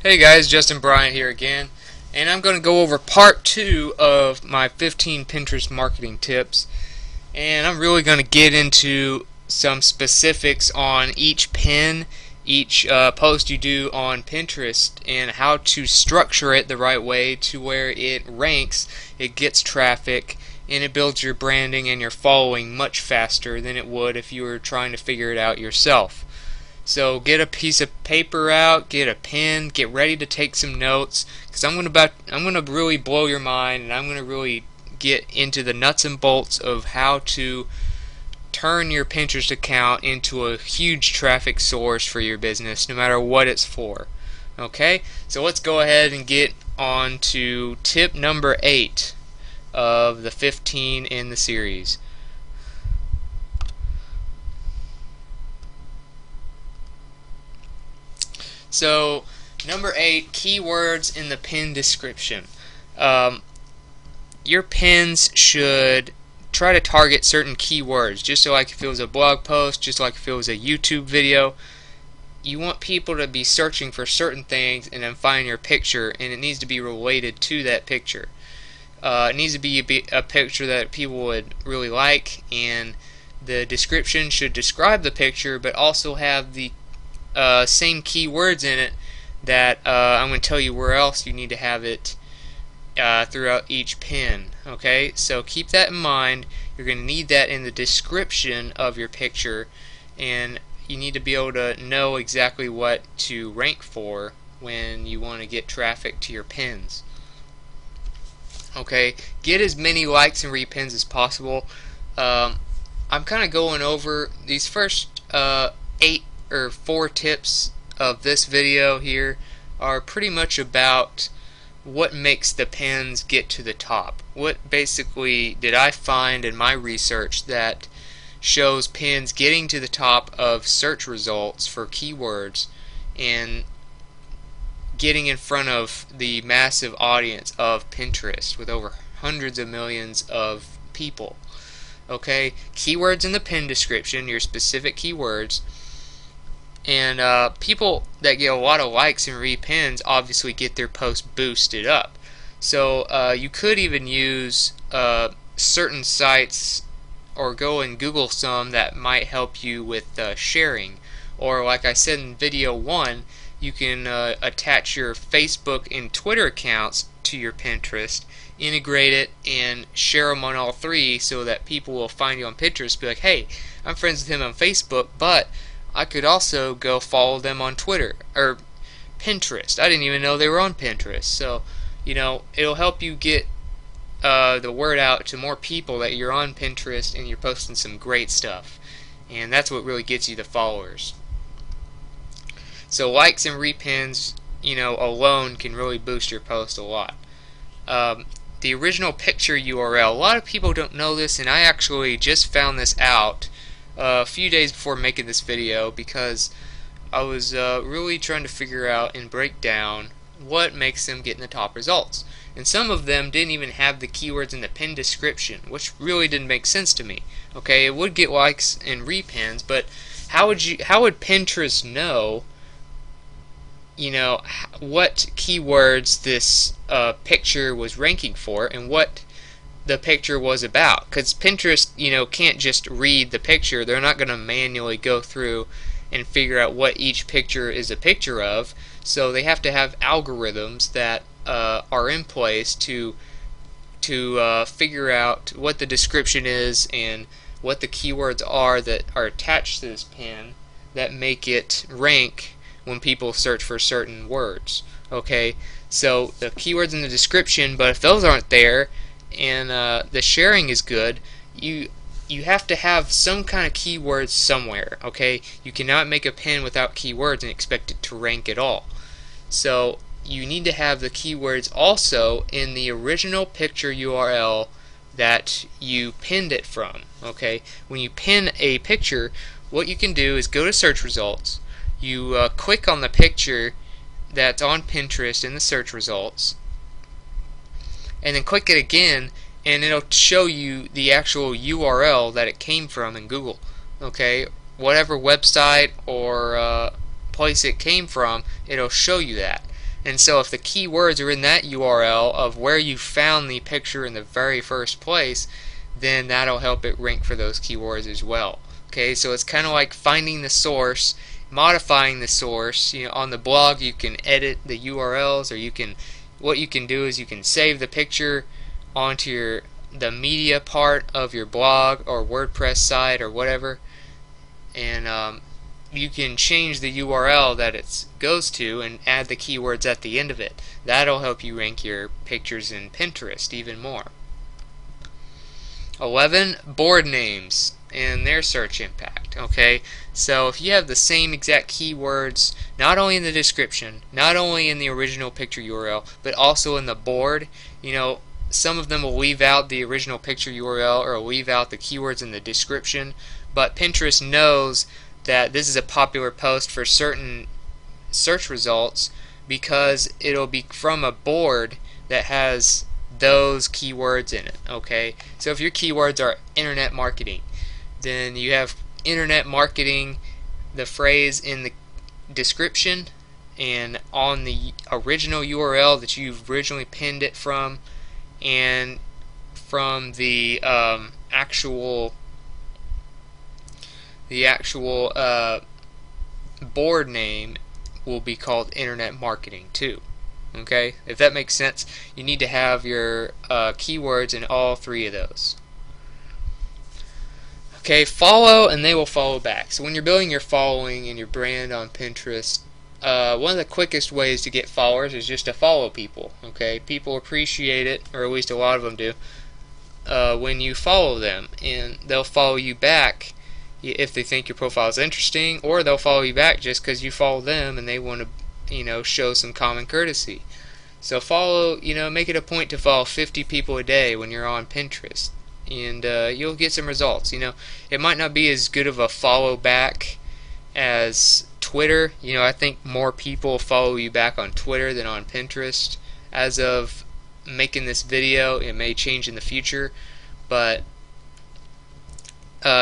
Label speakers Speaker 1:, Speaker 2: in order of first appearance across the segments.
Speaker 1: Hey guys, Justin Bryant here again, and I'm going to go over part 2 of my 15 Pinterest marketing tips, and I'm really going to get into some specifics on each pin, each post you do on Pinterest, and how to structure it the right way to where it ranks, it gets traffic, and it builds your branding and your following much faster than it would if you were trying to figure it out yourself. So get a piece of paper out, get a pen, get ready to take some notes, because I'm gonna really blow your mind, and I'm gonna really get into the nuts and bolts of how to turn your Pinterest account into a huge traffic source for your business, no matter what it's for. Okay, so let's go ahead and get on to tip number 8 of the 15 in the series. So, number 8, keywords in the pin description. Your pins should try to target certain keywords, just like if it was a blog post, just like if it was a YouTube video. You want people to be searching for certain things and then find your picture, and it needs to be related to that picture. It needs to be a picture that people would really like, and the description should describe the picture but also have the same keywords in it that I'm going to tell you where else you need to have it throughout each pin. Okay, so keep that in mind. You're going to need that in the description of your picture, and you need to be able to know exactly what to rank for when you want to get traffic to your pins. Okay, get as many likes and repins as possible. I'm kind of going over these first 8 or 4 tips of this video here are pretty much about what makes the pins get to the top. What basically did I find in my research that shows pins getting to the top of search results for keywords and getting in front of the massive audience of Pinterest with over hundreds of millions of people. Okay, keywords in the pin description, your specific keywords. And people that get a lot of likes and repins obviously get their post boosted up. So you could even use certain sites or go and Google some that might help you with sharing. Or like I said in video 1, you can attach your Facebook and Twitter accounts to your Pinterest, integrate it, and share them on all 3 so that people will find you on Pinterest, be like, hey, I'm friends with him on Facebook, but I could also go follow them on Twitter or Pinterest. I didn't even know they were on Pinterest. So, you know, it'll help you get the word out to more people that you're on Pinterest and you're posting some great stuff. And that's what really gets you the followers. So likes and repins, you know, alone can really boost your post a lot. The original picture URL, a lot of people don't know this, and I actually just found this out a few days before making this video because I was really trying to figure out and break down what makes them get in the top results. And some of them didn't even have the keywords in the pin description, which really didn't make sense to me. Okay, it would get likes and repins, but how would Pinterest know, you know, what keywords this picture was ranking for and what the picture was about? Because Pinterest, you know, can't just read the picture. They're not going to manually go through and figure out what each picture is a picture of. So they have to have algorithms that are in place to figure out what the description is and what the keywords are that are attached to this pin that make it rank when people search for certain words. Okay, so the keywords in the description, but if those aren't there and the sharing is good, you have to have some kind of keywords somewhere. Okay, you cannot make a pin without keywords and expect it to rank at all. So you need to have the keywords also in the original picture URL that you pinned it from. Okay, when you pin a picture, what you can do is go to search results, you click on the picture that's on Pinterest in the search results, and then click it again, and it'll show you the actual URL that it came from in Google. Okay, whatever website or place it came from, it'll show you that. And so if the keywords are in that URL of where you found the picture in the very first place, then that'll help it rank for those keywords as well. Okay, so it's kind of like finding the source, modifying the source. On the blog you can edit the URLs, or what you can do is you can save the picture onto the media part of your blog or WordPress site or whatever, and you can change the URL that it goes to and add the keywords at the end of it. That'll help you rank your pictures in Pinterest even more. 11. Board names and their search impact. Okay, so if you have the same exact keywords, not only in the description, not only in the original picture URL, but also in the board, some of them will leave out the original picture URL or leave out the keywords in the description, but Pinterest knows that this is a popular post for certain search results because it'll be from a board that has those keywords in it. Okay, so if your keywords are internet marketing, then you have internet marketing, the phrase in the description and on the original URL that you've originally pinned it from, and from the actual board name will be called internet marketing too. Okay, if that makes sense, you need to have your keywords in all three of those. Okay, follow and they will follow back. So when you're building your following and your brand on Pinterest, one of the quickest ways to get followers is just to follow people. Okay, people appreciate it, or at least a lot of them do, when you follow them, and they'll follow you back if they think your profile is interesting, or they'll follow you back just because you follow them and they want to, show some common courtesy. So follow, make it a point to follow 50 people a day when you're on Pinterest, and you'll get some results. It might not be as good of a follow back as Twitter. I think more people follow you back on Twitter than on Pinterest. As of making this video, it may change in the future, but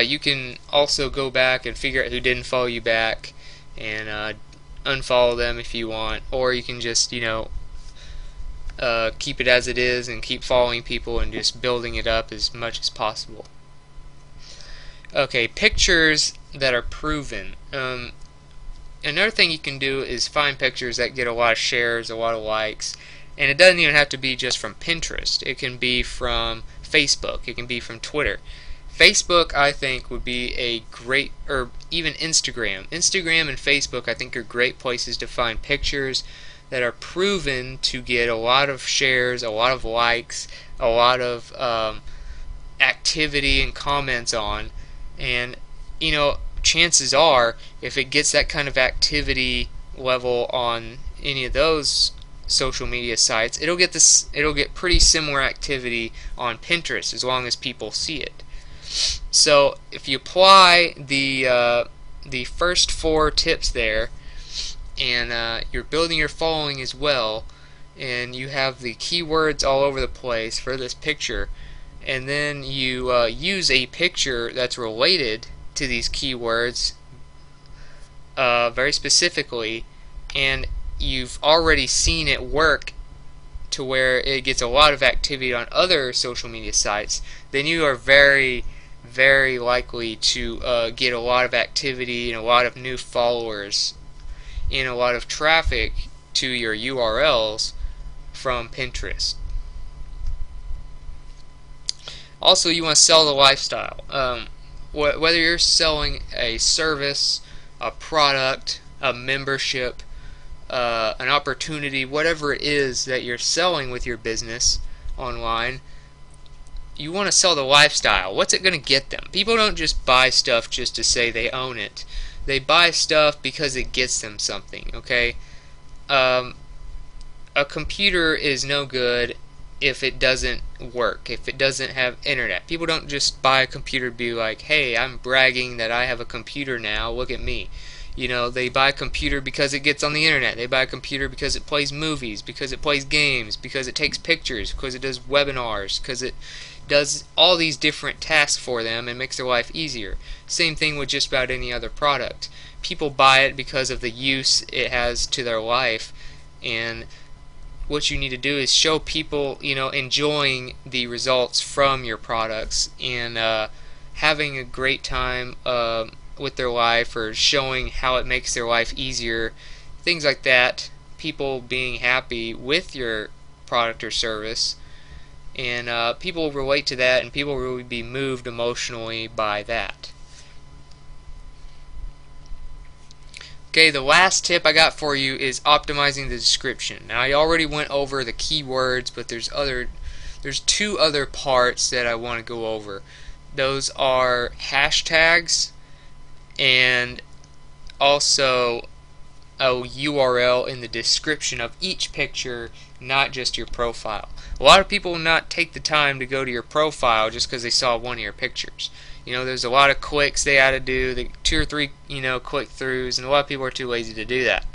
Speaker 1: you can also go back and figure out who didn't follow you back and unfollow them if you want, or you can just keep it as it is and keep following people and just building it up as much as possible. Okay, pictures that are proven. Another thing you can do is find pictures that get a lot of shares, a lot of likes, and it doesn't even have to be just from Pinterest. It can be from Facebook, it can be from Twitter. Facebook, I think, would be a great, or even Instagram. Instagram and Facebook, I think, are great places to find pictures that are proven to get a lot of shares, a lot of likes, a lot of activity and comments on. And, chances are, if it gets that kind of activity level on any of those social media sites, it'll get pretty similar activity on Pinterest as long as people see it. So if you apply the first 4 tips there, and you're building your following as well, and you have the keywords all over the place for this picture, and then you use a picture that's related to these keywords very specifically, and you've already seen it work to where it gets a lot of activity on other social media sites, then you are very, very likely to get a lot of activity and a lot of new followers and a lot of traffic to your URLs from Pinterest. Also, you want to sell the lifestyle. Whether you're selling a service, a product, a membership, an opportunity, whatever it is that you're selling with your business online, you want to sell the lifestyle. What's it going to get them? People don't just buy stuff just to say they own it. They buy stuff because it gets them something. Okay, a computer is no good if it doesn't work, if it doesn't have internet. People don't just buy a computer to be like, hey, I'm bragging that I have a computer now, look at me. They buy a computer because it gets on the internet. They buy a computer because it plays movies, because it plays games, because it takes pictures, because it does webinars, because it does all these different tasks for them and makes their life easier. Same thing with just about any other product. People buy it because of the use it has to their life, and what you need to do is show people, enjoying the results from your products, and having a great time with their life, or showing how it makes their life easier, things like that. People being happy with your product or service, and people relate to that, and people will be moved emotionally by that. Okay, the last tip I got for you is optimizing the description. Now, I already went over the keywords, but there's two other parts that I want to go over. Those are hashtags and also a URL in the description of each picture, not just your profile. A lot of people will not take the time to go to your profile just because they saw one of your pictures. There's a lot of clicks they had to do, the 2 or 3, click throughs, and a lot of people are too lazy to do that.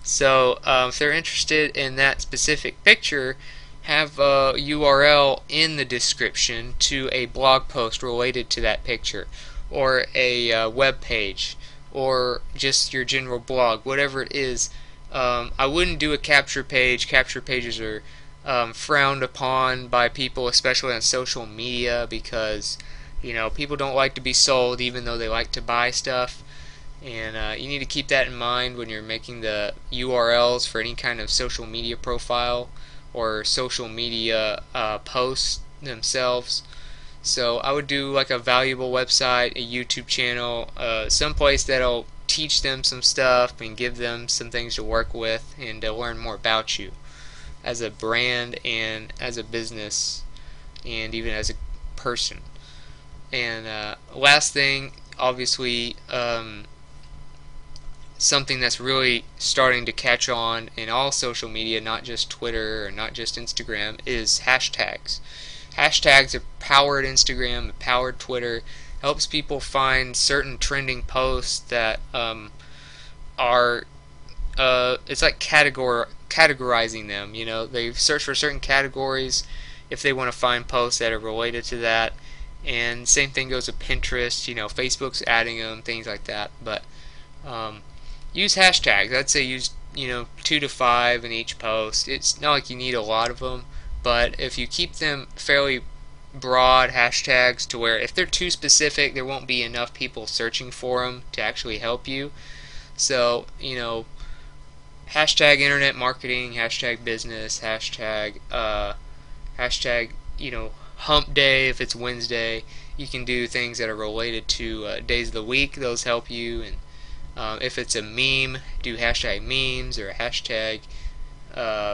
Speaker 1: So if they're interested in that specific picture, have a URL in the description to a blog post related to that picture, or a web page, or just your general blog, whatever it is. I wouldn't do a capture page. Capture pages are frowned upon by people, especially on social media, because people don't like to be sold, even though they like to buy stuff. And you need to keep that in mind when you're making the URLs for any kind of social media profile or social media posts themselves. So I would do like a valuable website, a YouTube channel, someplace that'll teach them some stuff and give them some things to work with and to learn more about you as a brand and as a business and even as a person. And last thing, obviously, something that's really starting to catch on in all social media, not just Twitter or not just Instagram, is hashtags. Hashtags have powered Instagram, have powered Twitter, helps people find certain trending posts that are it's like categorizing them. They search for certain categories if they want to find posts that are related to that. And same thing goes with Pinterest. Facebook's adding them, things like that. But use hashtags. I'd say use 2 to 5 in each post. It's not like you need a lot of them, but if you keep them fairly broad hashtags, to where if they're too specific, there won't be enough people searching for them to actually help you. So hashtag internet marketing, hashtag business, hashtag hump day if it's Wednesday. You can do things that are related to days of the week. Those help you. And if it's a meme, do hashtag memes, or hashtag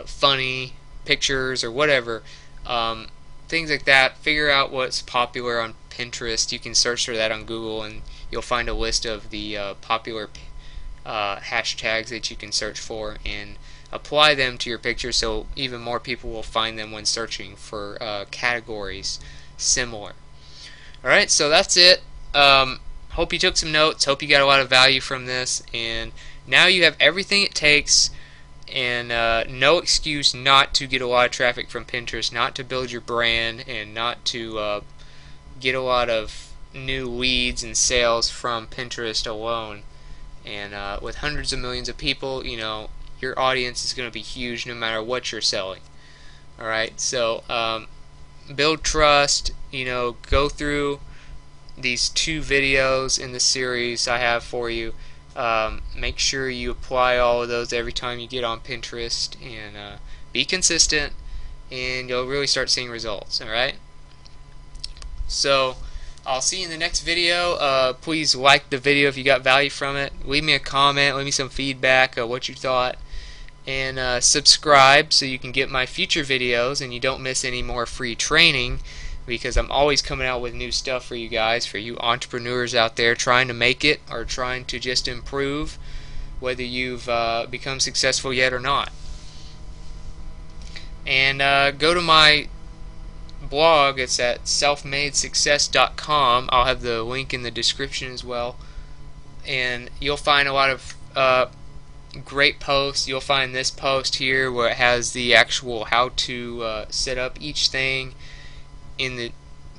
Speaker 1: funny pictures, or whatever. Things like that. Figure out what's popular on Pinterest. You can search for that on Google, and you'll find a list of the popular hashtags that you can search for, and apply them to your picture so even more people will find them when searching for categories similar. Alright, so that's it. Hope you took some notes. Hope you got a lot of value from this. And now you have everything it takes, and no excuse not to get a lot of traffic from Pinterest, not to build your brand, and not to get a lot of new leads and sales from Pinterest alone. And with hundreds of millions of people, your audience is going to be huge no matter what you're selling. Alright, so build trust. Go through these 2 videos in the series I have for you. Make sure you apply all of those every time you get on Pinterest, and be consistent, and you'll really start seeing results. Alright, so I'll see you in the next video. Please like the video if you got value from it. Leave me a comment, leave me some feedback of what you thought, and subscribe so you can get my future videos and you don't miss any more free training, because I'm always coming out with new stuff for you guys, for you entrepreneurs out there trying to make it or trying to just improve, whether you've become successful yet or not. And go to my blog. It's at selfmadesuccess.com. I'll have the link in the description as well, and you'll find a lot of great posts. You'll find this post here where it has the actual how to set up each thing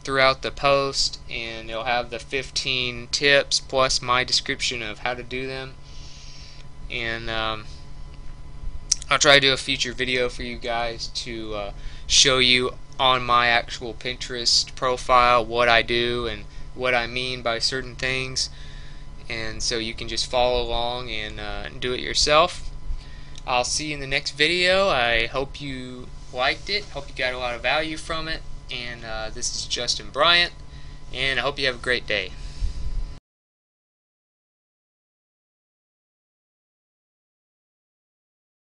Speaker 1: throughout the post, and it'll have the 15 tips plus my description of how to do them. And I'll try to do a future video for you guys to show you on my actual Pinterest profile what I do and what I mean by certain things, and so you can just follow along and do it yourself. I'll see you in the next video. I hope you liked it. Hope you got a lot of value from it. And this is Justin Bryant, and I hope you have a great day.